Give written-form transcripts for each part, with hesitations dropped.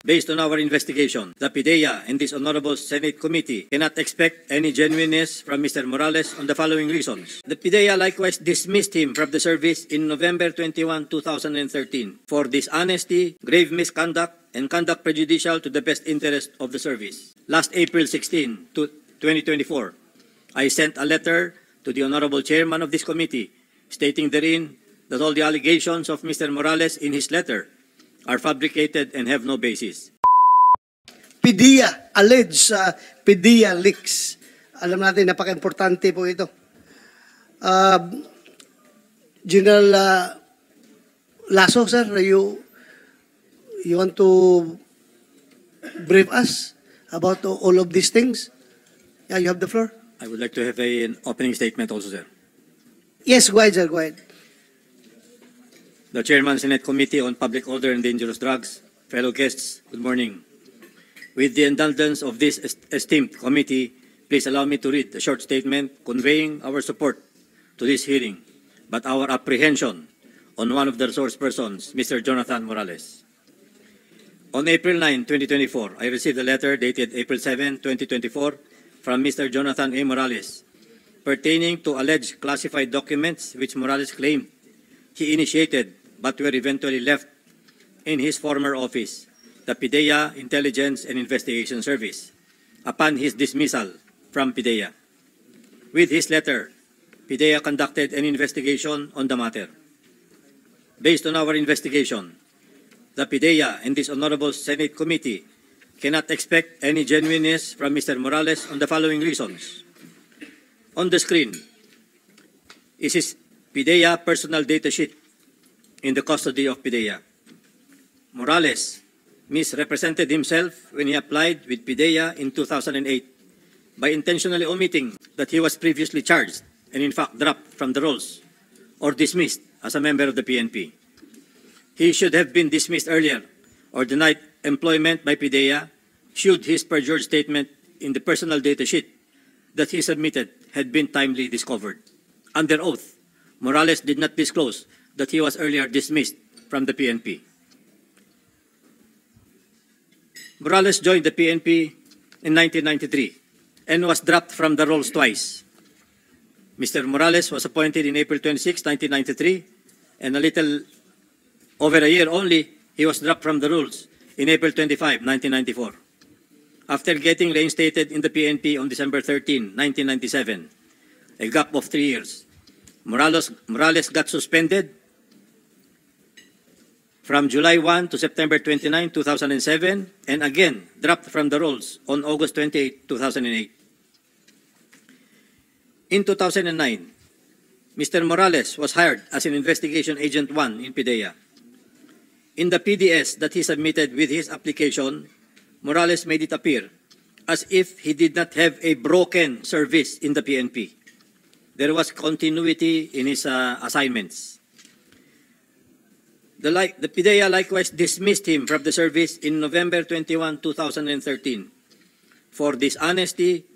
Based on our investigation, the PIDEA and this Honorable Senate Committee cannot expect any genuineness from Mr. Morales on the following reasons. The PIDEA likewise dismissed him from the service in November 21, 2013 for dishonesty, grave misconduct, and conduct prejudicial to the best interest of the service. Last April 16, 2024, I sent a letter to the Honorable Chairman of this committee stating therein that all the allegations of Mr. Morales in his letter are fabricated and have no basis. PIDEA, alleged PIDEA leaks. Alam natin, napaka-importante po ito. General Lasso, sir, you want to brief us about all of these things? Yeah, you have the floor. I would like to have an opening statement also, sir. Yes, go ahead, sir, go ahead. The Chairman, Senate Committee on Public Order and Dangerous Drugs, fellow guests, good morning. With the indulgence of this esteemed committee, please allow me to read a short statement conveying our support to this hearing, but our apprehension on one of the resource persons, Mr. Jonathan Morales. On April 9, 2024, I received a letter dated April 7, 2024 from Mr. Jonathan A. Morales pertaining to alleged classified documents which Morales claimed he initiated but were eventually left in his former office, the PIDEA Intelligence and Investigation Service, upon his dismissal from PIDEA. With his letter, PIDEA conducted an investigation on the matter. Based on our investigation, the PIDEA and this Honorable Senate Committee cannot expect any genuineness from Mr. Morales on the following reasons. On the screen is his PIDEA personal data sheet in the custody of PIDEA. Morales misrepresented himself when he applied with PIDEA in 2008 by intentionally omitting that he was previously charged and in fact dropped from the rolls or dismissed as a member of the PNP. He should have been dismissed earlier or denied employment by PIDEA should his perjured statement in the personal data sheet that he submitted had been timely discovered. Under oath, Morales did not disclose that he was earlier dismissed from the PNP. Morales joined the PNP in 1993 and was dropped from the rolls twice. Mr. Morales was appointed in April 26, 1993, and a little over a year only, he was dropped from the rolls in April 25, 1994. After getting reinstated in the PNP on December 13, 1997, a gap of 3 years, Morales got suspended from July 1 to September 29, 2007, and again dropped from the rolls on August 28, 2008. In 2009, Mr. Morales was hired as an Investigation Agent 1 in PIDEA. In the PDS that he submitted with his application, Morales made it appear as if he did not have a broken service in the PNP. There was continuity in his assignments. The PIDEA likewise dismissed him from the service in November 21, 2013 for dishonesty,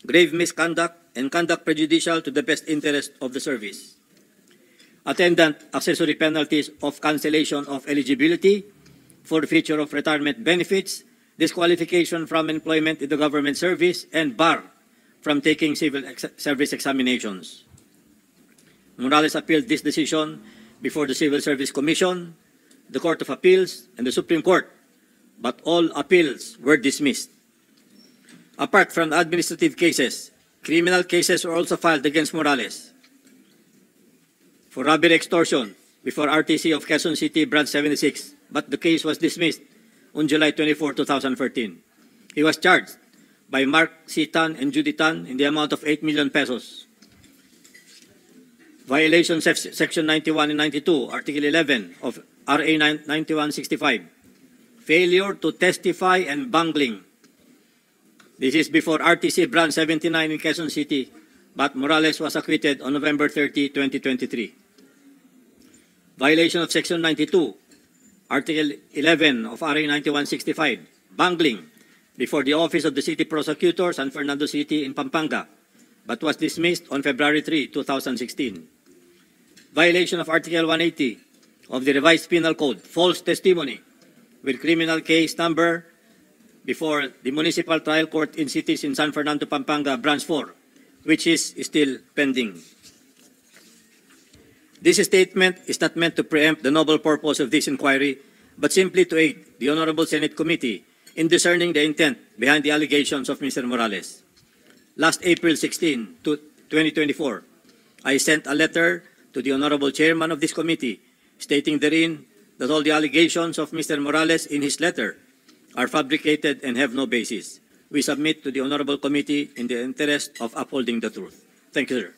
grave misconduct, and conduct prejudicial to the best interest of the service. Attendant accessory penalties of cancellation of eligibility, forfeiture of retirement benefits, disqualification from employment in the government service, and bar from taking civil service examinations. Morales appealed this decision before the Civil Service Commission, the Court of Appeals, and the Supreme Court, but all appeals were dismissed. Apart from administrative cases, criminal cases were also filed against Morales for robbery extortion before RTC of Quezon City, Branch 76, but the case was dismissed on July 24, 2014. He was charged by Mark C. Tan and Judy Tan in the amount of 8 million pesos. Violations of Section 91 and 92, Article 11 of RA 9165. Failure to testify and bungling. This is before RTC Branch 79 in Quezon City, but Morales was acquitted on November 30, 2023. Violation of Section 92, Article 11 of RA 9165, bungling, before the Office of the City Prosecutor, San Fernando City in Pampanga, but was dismissed on February 3, 2016. Violation of Article 180 of the Revised Penal Code, false testimony, with criminal case number before the Municipal Trial Court in Cities in San Fernando, Pampanga, Branch 4, which is still pending. This statement is not meant to preempt the noble purpose of this inquiry, but simply to aid the Honorable Senate Committee in discerning the intent behind the allegations of Mr. Morales. Last April 16, 2024, I sent a letter to the Honorable Chairman of this committee stating therein that all the allegations of Mr. Morales in his letter are fabricated and have no basis. We submit to the Honorable Committee in the interest of upholding the truth. Thank you, sir.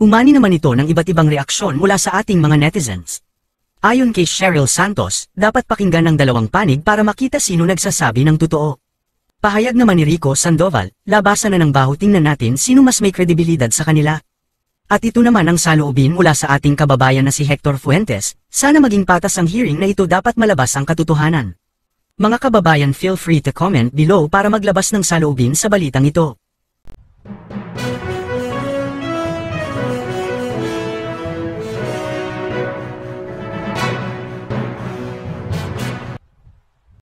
Umani naman ito ng iba't ibang reaksyon mula sa ating mga netizens. Ayon kay Cheryl Santos, dapat pakinggan ng dalawang panig para makita sino nagsasabi ng totoo. Pahayag naman ni Rico Sandoval, labasan na ng baho, tingnan natin sino mas may kredibilidad sa kanila. At ito naman ang saloobin mula sa ating kababayan na si Hector Fuentes, sana maging patas ang hearing na ito, dapat malabas ang katotohanan. Mga kababayan, feel free to comment below para maglabas ng saloobin sa balitang ito.